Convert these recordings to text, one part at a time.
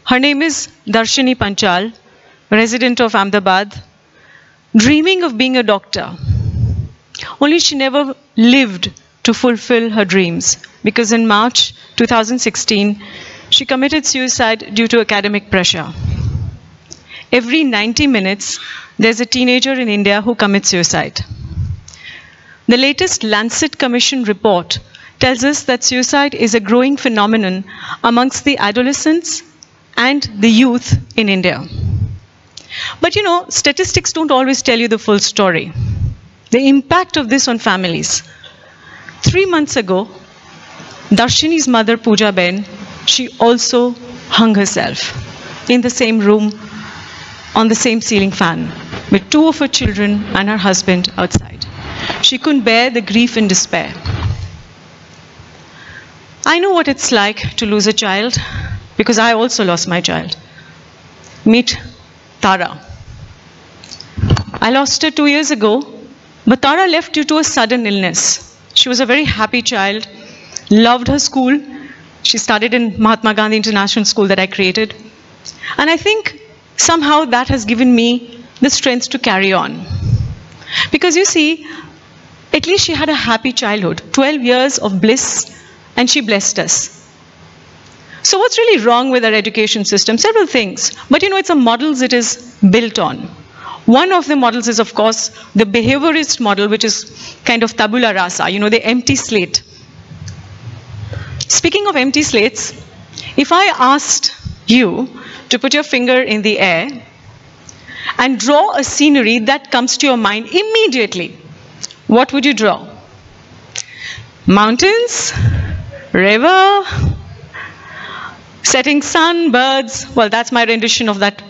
Her name is Darshini Panchal, resident of Ahmedabad, dreaming of being a doctor. Only she never lived to fulfill her dreams because in March 2016, she committed suicide due to academic pressure. Every 90 minutes, there's a teenager in India who commits suicide. The latest Lancet Commission report tells us that suicide is a growing phenomenon amongst the adolescents and the youth in India. But you know, statistics don't always tell you the full story. The impact of this on families. 3 months ago, Darshini's mother, Pooja Ben, she also hung herself in the same room on the same ceiling fan with 2 of her children and her husband outside. She couldn't bear the grief and despair. I know what it's like to lose a child because I also lost my child. Meet Tara. I lost her 2 years ago, but Tara left due to a sudden illness. She was a very happy child, loved her school. She studied in Mahatma Gandhi International School that I created. And I think somehow that has given me the strength to carry on. Because you see, at least she had a happy childhood, 12 years of bliss, and she blessed us. So what's really wrong with our education system? Several things. But you know, it's a models it is built on. One of the models is, of course, the behaviorist model, which is kind of tabula rasa, you know, the empty slate. Speaking of empty slates, if I asked you to put your finger in the air and draw a scenery that comes to your mind immediately, what would you draw? Mountains, river, setting sun, birds. Well, that's my rendition of that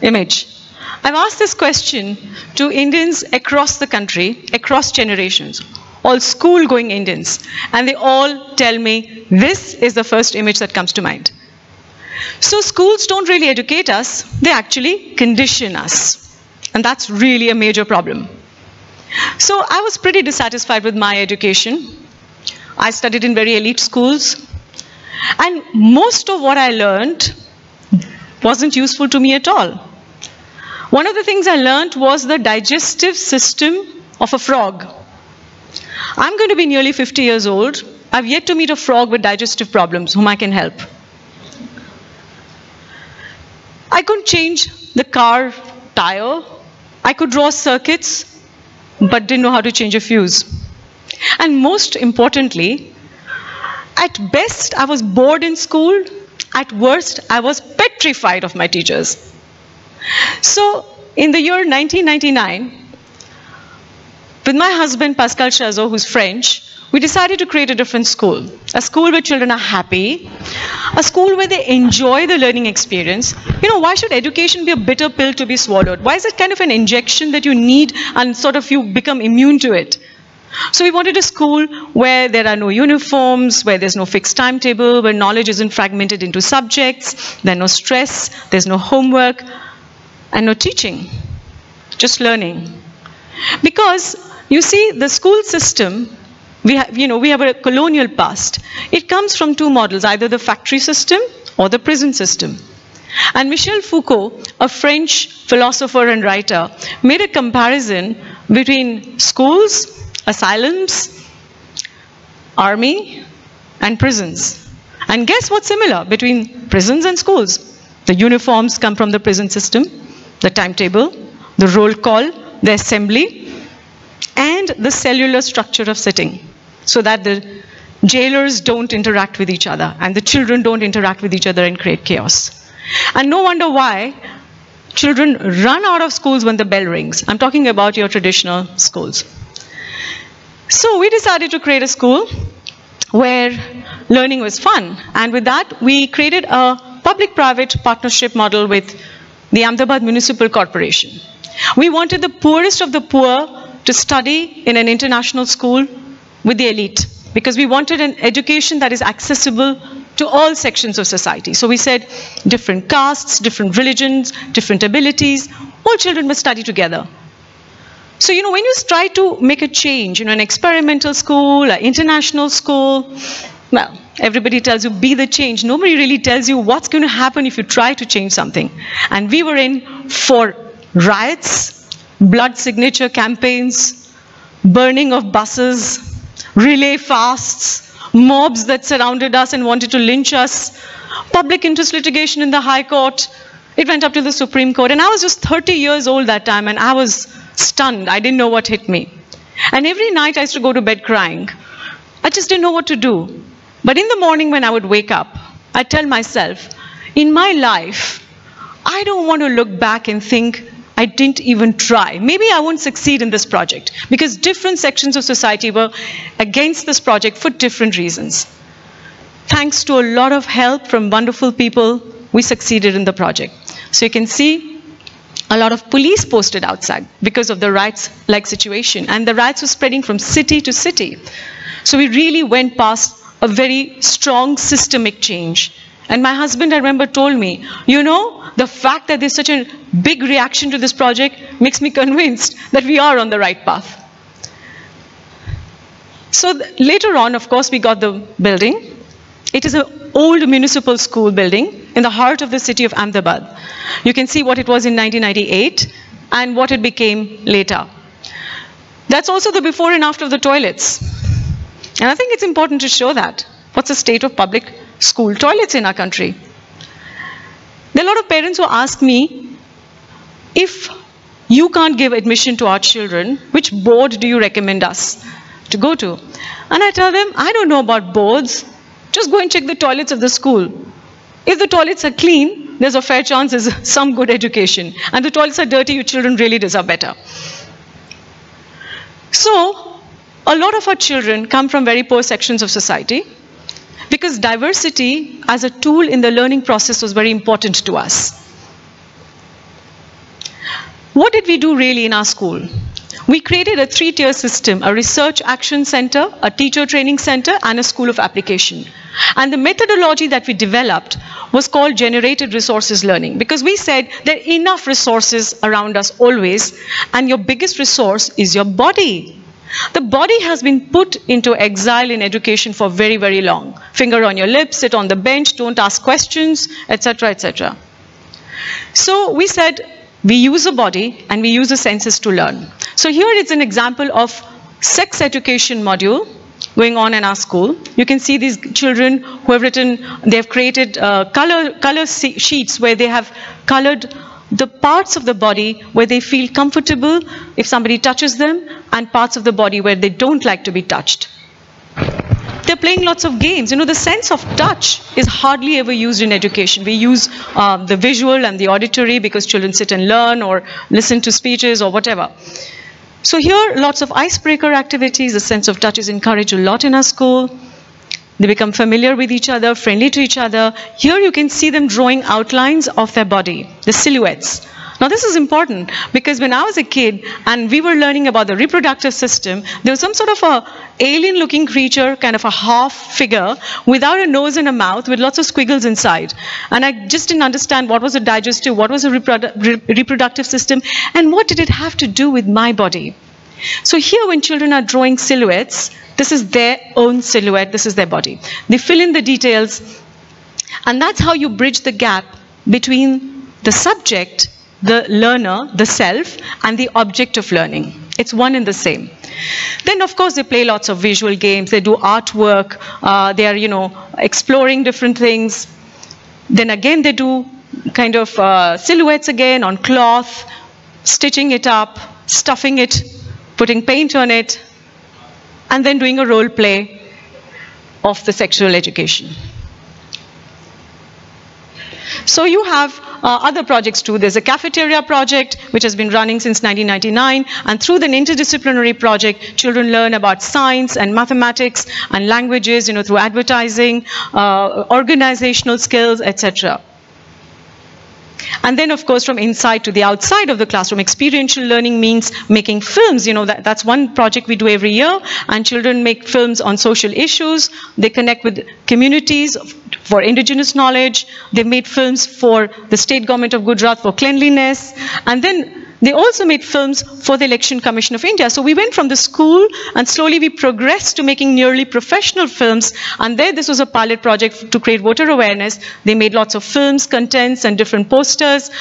image. I've asked this question to Indians across the country, across generations, all school-going Indians, and they all tell me this is the first image that comes to mind. So schools don't really educate us, they actually condition us. And that's really a major problem. So I was pretty dissatisfied with my education. I studied in very elite schools. And most of what I learned wasn't useful to me at all. One of the things I learned was the digestive system of a frog. I'm going to be nearly 50 years old. I've yet to meet a frog with digestive problems whom I can help. I couldn't change the car tire. I could draw circuits, but didn't know how to change a fuse. And most importantly, at best, I was bored in school. At worst, I was petrified of my teachers. So, in the year 1999, with my husband, Pascal Chazot, who's French, we decided to create a different school. A school where children are happy, a school where they enjoy the learning experience. You know, why should education be a bitter pill to be swallowed? Why is it kind of an injection that you need and sort of you become immune to it? So we wanted a school where there are no uniforms, where there's no fixed timetable, where knowledge isn't fragmented into subjects, there's no stress, there's no homework, and no teaching, just learning. Because, you see, the school system, we have a colonial past. It comes from 2 models, either the factory system or the prison system. And Michel Foucault, a French philosopher and writer, made a comparison between schools, asylums, army, and prisons. And guess what's similar between prisons and schools? The uniforms come from the prison system, the timetable, the roll call, the assembly, and the cellular structure of sitting, so that the jailers don't interact with each other, and the children don't interact with each other and create chaos. And no wonder why children run out of schools when the bell rings. I'm talking about your traditional schools. So we decided to create a school where learning was fun. And with that, we created a public-private partnership model with the Ahmedabad Municipal Corporation. We wanted the poorest of the poor to study in an international school with the elite, because we wanted an education that is accessible to all sections of society. So we said different castes, different religions, different abilities, all children must study together. So, when you try to make a change, an experimental school, an international school, Well, everybody tells you, be the change. Nobody really tells you what's going to happen if you try to change something. And we were in for riots, blood signature campaigns, burning of buses, relay fasts, mobs that surrounded us and wanted to lynch us, public interest litigation in the High Court. It went up to the Supreme Court. And I was just 30 years old that time, and I was stunned. I didn't know what hit me. And every night I used to go to bed crying. I just didn't know what to do. But in the morning when I would wake up, I'd tell myself, in my life, I don't want to look back and think I didn't even try. Maybe I won't succeed in this project, because different sections of society were against this project for different reasons. Thanks to a lot of help from wonderful people, we succeeded in the project. So you can see a lot of police posted outside because of the riots-like situation. And the riots were spreading from city to city. So we really went past a very strong systemic change. And my husband, I remember, told me, you know, the fact that there's such a big reaction to this project makes me convinced that we are on the right path. So later on, of course, we got the building. It is an old municipal school building in the heart of the city of Ahmedabad. You can see what it was in 1998 and what it became later. That's also the before and after of the toilets. And I think it's important to show that. What's the state of public school toilets in our country? There are a lot of parents who ask me, if you can't give admission to our children, which board do you recommend us to go to? And I tell them, I don't know about boards. Just go and check the toilets of the school. If the toilets are clean, there's a fair chance there's some good education. And the toilets are dirty, your children really deserve better. So, a lot of our children come from very poor sections of society, because diversity as a tool in the learning process was very important to us. What did we do really in our school? We created a 3-tier system: a research action center, a teacher training center, and a school of application. And the methodology that we developed was called generated resources learning, because we said there are enough resources around us always, and your biggest resource is your body. The body has been put into exile in education for very, very long. Finger on your lips, sit on the bench, don't ask questions, etc., etc. So we said, we use the body and we use the senses to learn. So here is an example of sex education module going on in our school. You can see these children who have written, they have created color sheets where they have colored the parts of the body where they feel comfortable if somebody touches them, and parts of the body where they don't like to be touched. They're playing lots of games. You know, the sense of touch is hardly ever used in education. We use the visual and the auditory because children sit and learn or listen to speeches or whatever. So here, lots of icebreaker activities. The sense of touch is encouraged a lot in our school. They become familiar with each other, friendly to each other. Here you can see them drawing outlines of their body, the silhouettes. Now this is important because when I was a kid and we were learning about the reproductive system, there was some sort of a alien-looking creature, kind of a half figure, without a nose and a mouth, with lots of squiggles inside. And I just didn't understand what was a digestive, what was a reproductive system, and what did it have to do with my body. So here when children are drawing silhouettes, this is their own silhouette, this is their body. They fill in the details, and that's how you bridge the gap between the subject, the learner, the self, and the object of learning. It's one and the same. Then, of course, they play lots of visual games. They do artwork. They are, exploring different things. Then again, they do kind of silhouettes again on cloth, stitching it up, stuffing it, putting paint on it, and then doing a role play of the sexual education. So you have other projects too. There's a cafeteria project which has been running since 1999, and through the interdisciplinary project, children learn about science and mathematics and languages, through advertising, organizational skills, etc. And then, of course, from inside to the outside of the classroom, experiential learning means making films. That's one project we do every year, and children make films on social issues. They connect with communities for indigenous knowledge. They made films for the state government of Gujarat for cleanliness. And then They also made films for the Election Commission of India. So we went from the school and slowly we progressed to making nearly professional films. And there this was a pilot project to create voter awareness. They made lots of films, contents, and different posters.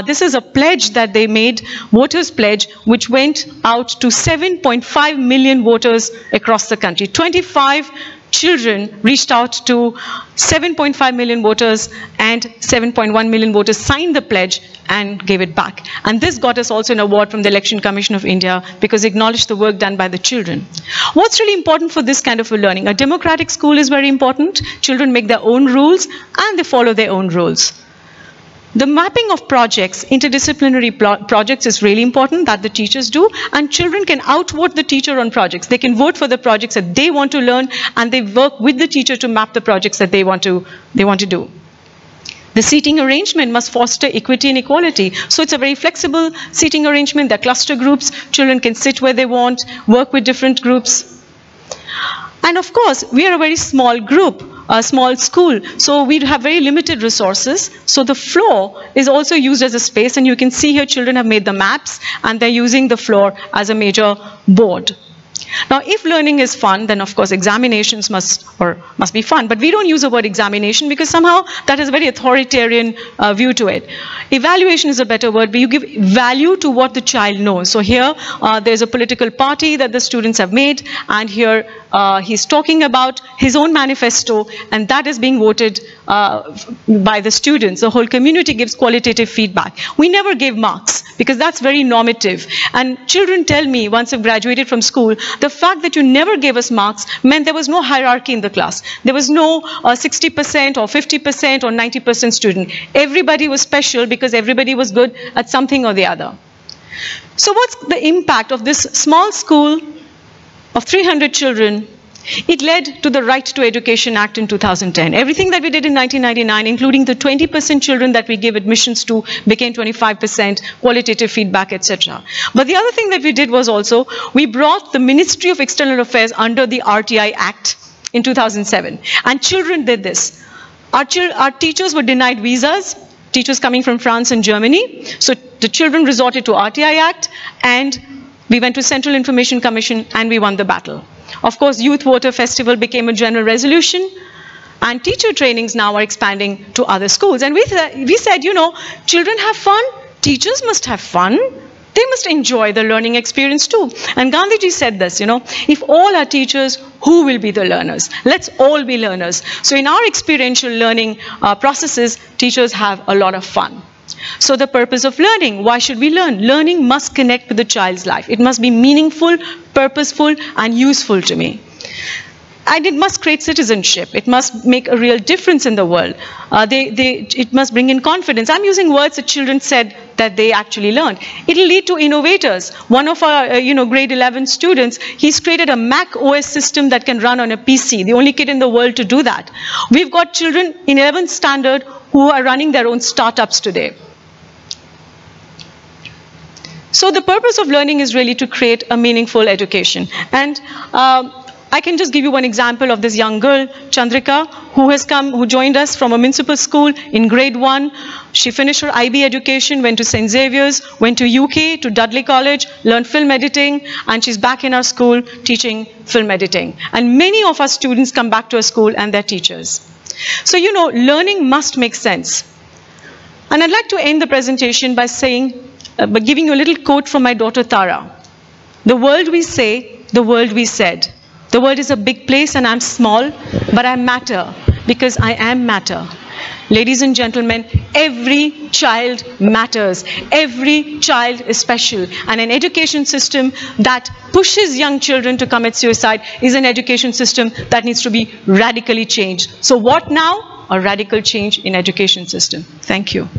This is a pledge that they made, Voters Pledge, which went out to 7.5 million voters across the country. 25 children reached out to 7.5 million voters, and 7.1 million voters signed the pledge and gave it back. And this got us also an award from the Election Commission of India because it acknowledged the work done by the children. What's really important for this kind of a learning? A democratic school is very important. Children make their own rules and they follow their own rules. The mapping of projects, interdisciplinary projects, is really important that the teachers do, and children can outvote the teacher on projects. They can vote for the projects that they want to learn, and they work with the teacher to map the projects that they want to do. The seating arrangement must foster equity and equality. So it's a very flexible seating arrangement. There are cluster groups. Children can sit where they want, work with different groups. And of course, we are a very small group, a small school, so we have very limited resources. So the floor is also used as a space, and you can see here children have made the maps, and they're using the floor as a major board. Now, if learning is fun, then of course examinations must be fun. But we don't use the word examination because somehow that has a very authoritarian view to it. Evaluation is a better word, but you give value to what the child knows. So here, there's a political party that the students have made, and here he's talking about his own manifesto, and that is being voted by the students. The whole community gives qualitative feedback. We never gave marks because that's very normative. And children tell me, once they've graduated from school, the fact that you never gave us marks meant there was no hierarchy in the class. There was no 60% or 50% or 90% student. Everybody was special because everybody was good at something or the other. So what's the impact of this small school of 300 children? It led to the Right to Education Act in 2010. Everything that we did in 1999, including the 20% children that we gave admissions to, became 25%, qualitative feedback, etc. But the other thing that we did was also, we brought the Ministry of External Affairs under the RTI Act in 2007. And children did this. Our teachers were denied visas, teachers coming from France and Germany. So the children resorted to RTI Act, and we went to Central Information Commission, and we won the battle. Of course, Youth Voter Festival became a general resolution, and teacher trainings now are expanding to other schools. And we said, you know, children have fun, teachers must have fun. They must enjoy the learning experience too. And Gandhiji said this, you know, if all are teachers, who will be the learners? Let's all be learners. So in our experiential learning processes, teachers have a lot of fun. So the purpose of learning, why should we learn? Learning must connect with the child's life. It must be meaningful, purposeful, and useful to me. And it must create citizenship. It must make a real difference in the world. It must bring in confidence. I'm using words that children said that they actually learned. It will lead to innovators. One of our grade 11 students, he's created a Mac OS system that can run on a PC, the only kid in the world to do that. We've got children in 11th standard who are running their own startups today. So the purpose of learning is really to create a meaningful education. And I can just give you one example of this young girl, Chandrika, who joined us from a municipal school in grade 1. She finished her IB education, went to St. Xavier's, went to UK, to Dudley College, learned film editing, and she's back in our school teaching film editing. And many of our students come back to our school and they're teachers. So, you know, learning must make sense. And I'd like to end the presentation by giving you a little quote from my daughter Tara. The world we say, the world we said. The world is a big place and I'm small, but I matter because I am matter. Ladies and gentlemen, every child matters. Every child is special. And an education system that pushes young children to commit suicide is an education system that needs to be radically changed. So what now? A radical change in education system. Thank you.